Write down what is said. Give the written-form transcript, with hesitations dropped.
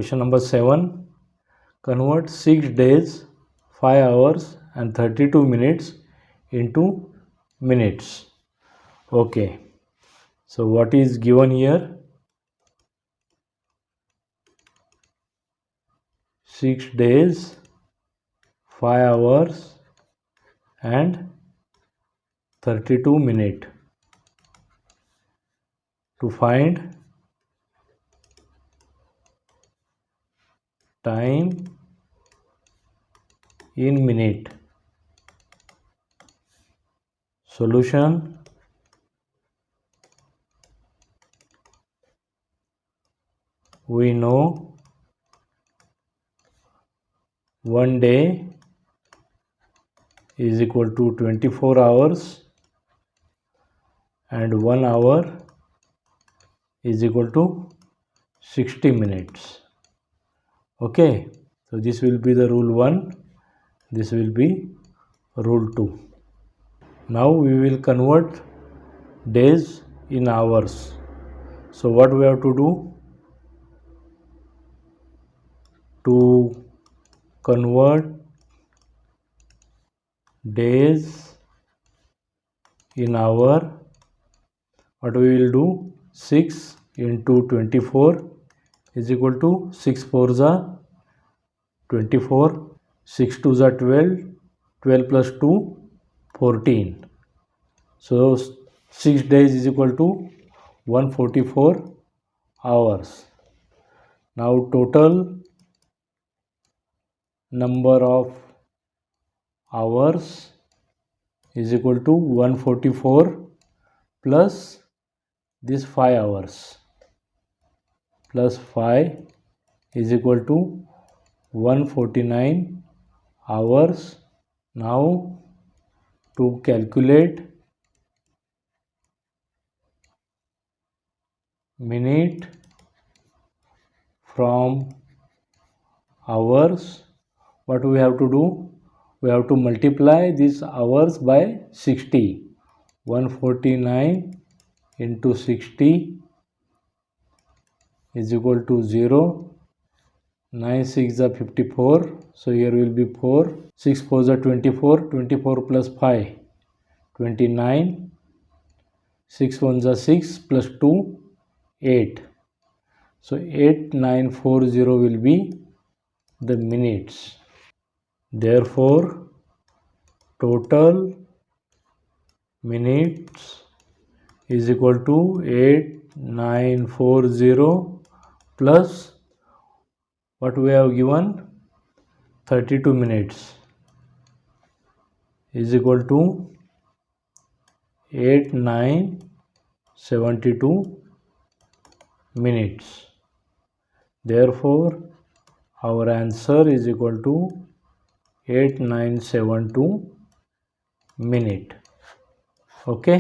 Question number 7. Convert 6 days, 5 hours and 32 minutes into minutes. Okay. So what is given here? 6 days, 5 hours and 32 minutes. To find time in minute. Solution. We know 1 day is equal to 24 hours and 1 hour is equal to 60 minutes. Okay, so this will be the rule 1, this will be rule 2. Now we will convert days in hours. So what we have to do? To convert days in hour, what we will do? 6 into 24 is equal to 6 4s are 24, 6 2s are 12, 12 plus 2 14. So 6 days is equal to 144 hours. Now total number of hours is equal to 144 plus this 5 hours plus 5 is equal to 149 hours. Now to calculate minute from hours, what we have to do? We have to multiply these hours by 60. 149 into 60 is equal to 0. 9 6 are 54. So here will be 4. 6 4 are 24. 24 plus 5 29. 6 1s are 6 plus 2 8. So 8940 will be the minutes. Therefore total minutes is equal to 8940 plus what we have given 32 minutes is equal to 8972 minutes. Therefore our answer is equal to 8972 minute. Okay.